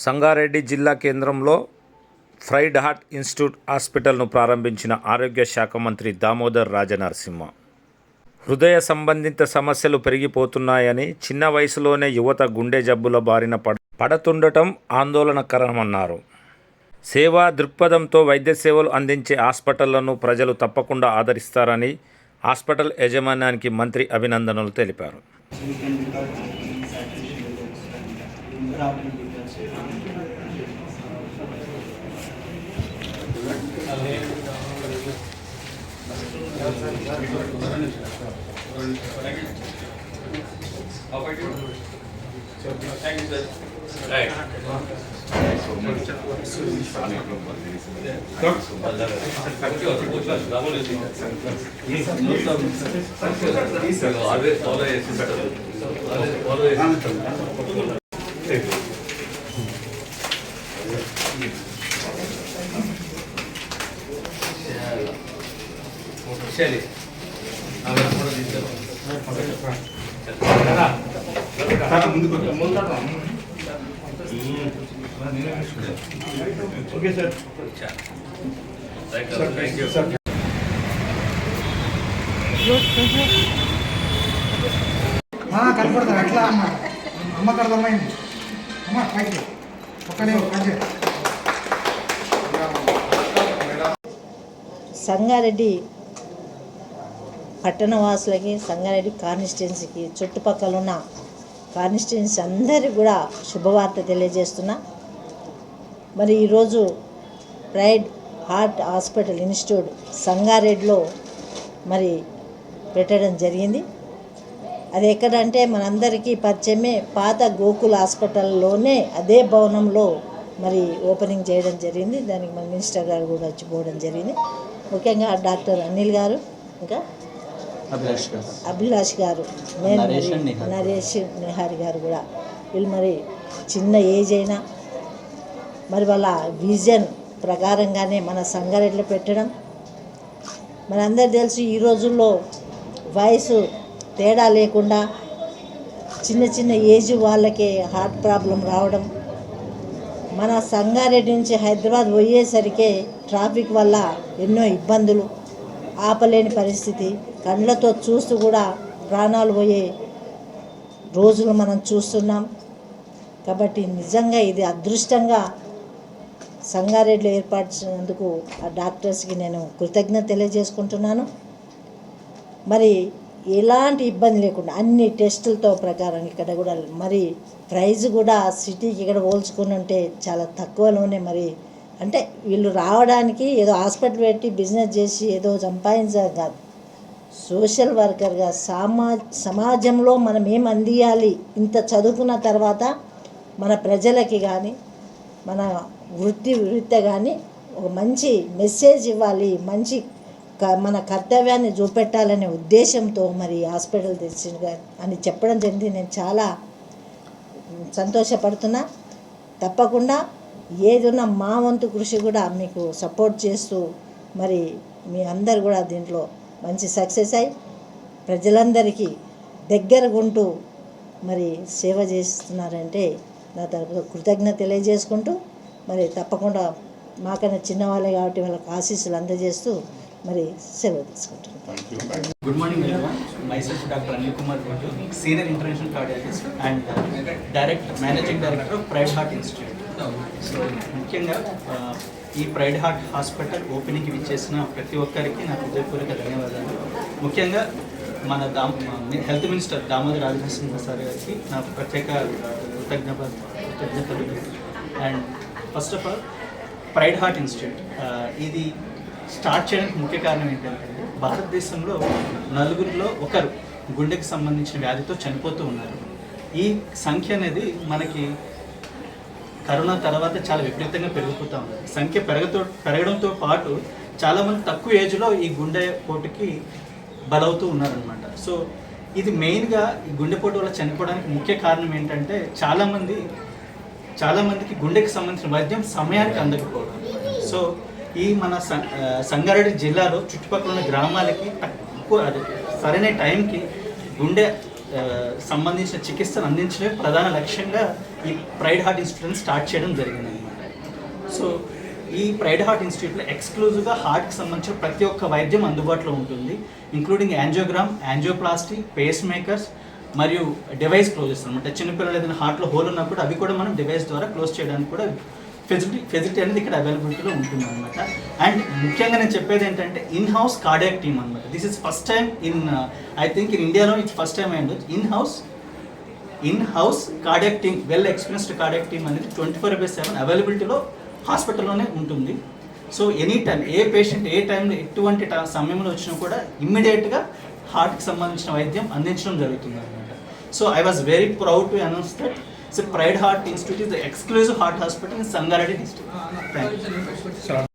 సంగారెడ్డి జిల్లా కేంద్రంలో fried heart institute హాస్పిటల్ను ప్రారంభించిన ఆరోగ్య శాఖ మంత్రి దామోదర్ రాజనరసింహ. హృదయ సంబంధిత సమస్యలు పెరిగిపోతున్నాయని, చిన్న వయసులోనే యువత గుండె జబ్బుల బారిన పడుతుండటం ఆందోళనకరమన్నారు. సేవా దృక్పథంతో వైద్య సేవలు అందించే హాస్పిటళ్లను ప్రజలు తప్పకుండా ఆదరిస్తారని హాస్పిటల్ యాజమాన్యానికి మంత్రి అభినందనలు తెలిపారు. Okay sir. కనపడతారు ఎట్లా అమ్మ అమ్మకు అర్థమైంది. అమ్మ పైకి ఒక్కడే సంగారెడ్డి పట్టణవాసులకి, సంగారెడ్డి కాన్స్టిట్యున్సీకి, చుట్టుపక్కల ఉన్న కాన్స్టిట్యున్సీ అందరికీ కూడా శుభవార్త తెలియజేస్తున్నా. మరి ఈరోజు ఫ్రైడ్ హార్ట్ హాస్పిటల్ ఇన్స్టిట్యూట్ సంగారెడ్డిలో మరి పెట్టడం జరిగింది. అది ఎక్కడంటే మనందరికీ పరిచయమే, పాత గోకుల్ హాస్పిటల్లోనే అదే భవనంలో మరి ఓపెనింగ్ చేయడం జరిగింది. దానికి మన మినిస్టర్ గారు కూడా వచ్చిపోవడం జరిగింది. ముఖ్యంగా డాక్టర్ అనిల్ గారు, ఇంకా అభిలాష్ గారు, నరేష్ నిహారి గారు కూడా, వీళ్ళు మరి చిన్న ఏజ్ అయినా మరి వాళ్ళ విజన్ ప్రకారంగానే మన సంగారెడ్డిలో పెట్టడం. మనందరూ తెలుసు, ఈ రోజుల్లో వయసు తేడా లేకుండా చిన్న చిన్న ఏజ్ వాళ్ళకే హార్ట్ ప్రాబ్లం రావడం. మన సంగారెడ్డి నుంచి హైదరాబాద్ పోయేసరికే ట్రాఫిక్ వల్ల ఎన్నో ఇబ్బందులు, ఆపలేని పరిస్థితి, కళ్ళతో చూస్తూ కూడా ప్రాణాలు పోయే రోజులు మనం చూస్తున్నాం. కాబట్టి నిజంగా ఇది అదృష్టంగా సంగారెడ్డిలో ఏర్పాటు చేసినందుకు ఆ డాక్టర్స్కి నేను కృతజ్ఞత తెలియజేసుకుంటున్నాను. మరి ఎలాంటి ఇబ్బంది లేకుండా అన్ని టెస్టులతో ప్రకారం ఇక్కడ కూడా మరి ప్రైజ్ కూడా సిటీకి ఇక్కడ పోల్చుకుని ఉంటే చాలా తక్కువలోనే, మరి అంటే వీళ్ళు రావడానికి ఏదో హాస్పిటల్ పెట్టి బిజినెస్ చేసి ఏదో సంపాదించాలి కాదు, సోషల్ వర్కర్గా సమాజంలో మనం ఏం అందియాలి, ఇంత చదువుకున్న తర్వాత మన ప్రజలకి కానీ మన వృత్తి కానీ ఒక మంచి మెసేజ్ ఇవ్వాలి, మంచి మన కర్తవ్యాన్ని చూపెట్టాలనే ఉద్దేశంతో మరి హాస్పిటల్ తెచ్చిన అని చెప్పడం జరిగింది. నేను చాలా సంతోషపడుతున్నా. తప్పకుండా ఏదున్నా మా వంతు కృషి కూడా మీకు సపోర్ట్ చేస్తూ మరి మీ అందరు కూడా దీంట్లో మంచి సక్సెస్ అయ్యి ప్రజలందరికీ దగ్గరగుంటూ మరి సేవ చేస్తున్నారంటే నా తరపున కృతజ్ఞత తెలియజేసుకుంటూ, మరి తప్పకుండా మాకన్నా చిన్నవాళ్ళే కాబట్టి వాళ్ళకి ఆశీస్సులు అందజేస్తూ మరి సెలవు తీసుకుంటున్నాను. Good morning everyone. Myself Dr. Anil Kumar Guttu, Senior International Cardiologist and Managing Director of Pride Heart Institute. So ముఖ్యంగా ఈ ప్రైడ్ హార్ట్ హాస్పిటల్ ఓపెనింగ్కి విచ్చేసిన ప్రతి ఒక్కరికి నా హృదయపూర్వక ధన్యవాదాలు. ముఖ్యంగా మన health minister Damodar Rajanarasimha sir గారికి నా ప్రత్యేక కృతజ్ఞతలు. And first of all pride heart institute ఇది స్టార్ట్ చేయడానికి ముఖ్య కారణం ఏంటంటే, భారతదేశంలో నలుగురిలో ఒకరు గుండెకి సంబంధించిన వ్యాధితో చనిపోతూ ఉన్నారు. ఈ సంఖ్య అనేది మనకి కరోనా తర్వాత చాలా విపరీతంగా పెరిగిపోతూ ఉంది. సంఖ్య పెరగడంతో పాటు చాలామంది తక్కువ ఏజ్లో ఈ గుండె పోటుకి బలవుతూ ఉన్నారనమాట. సో ఇది మెయిన్గా ఈ గుండెపోటు వల్ల చనిపోవడానికి ముఖ్య కారణం ఏంటంటే, చాలామందికి గుండెకి సంబంధించిన వైద్యం సమయానికి అందకపోవడం. సో ఈ మన సంగారెడ్డి జిల్లాలో చుట్టుపక్కల ఉన్న గ్రామాలకి తక్కువ సరైన టైంకి గుండె సంబంధించిన చికిత్సను అందించడమే ప్రధాన లక్ష్యంగా ఈ ప్రైడ్ హార్ట్ ఇన్స్టిట్యూట్ని స్టార్ట్ చేయడం జరిగిందనమాట. సో ఈ ప్రైడ్ హార్ట్ ఇన్స్టిట్యూట్లో ఎక్స్క్లూజివ్గా హార్ట్కి సంబంధించిన ప్రతి ఒక్క వైద్యం అందుబాటులో ఉంటుంది, including angiogram, angioplasty, pacemakers మరియు డివైస్ క్లోజెస్ అనమాట. చిన్నపిల్లలు ఏదైనా హార్ట్లో హోల్ ఉన్నా కూడా అవి కూడా మనం డివైస్ ద్వారా క్లోజ్ చేయడానికి కూడా ఫెసిలిటీ అనేది ఇక్కడ అవైలబిలిటీలో ఉంటుంది అనమాట. అండ్ ముఖ్యంగా నేను చెప్పేది ఏంటంటే ఇన్ హౌస్ కార్డియాక్ టీమ్ అనమాట. This is first time I think in ఇండియాలో ఇట్స్ ఫస్ట్ టైం అయింది. In house cardiac team, well experienced cardiac team అనేది 24/7 అవైలబిలిటీలో హాస్పిటల్లోనే ఉంటుంది. సో ఎనీ టైం ఏ పేషెంట్ ఏ టైంలో ఎటువంటి సమయంలో వచ్చినా కూడా ఇమ్మీడియట్గా హార్ట్కి సంబంధించిన వైద్యం అందించడం జరుగుతుంది అనమాట. So I was very proud to announce that Pride Heart Institute is the exclusive heart hospital in Sangareddy district. Thank you.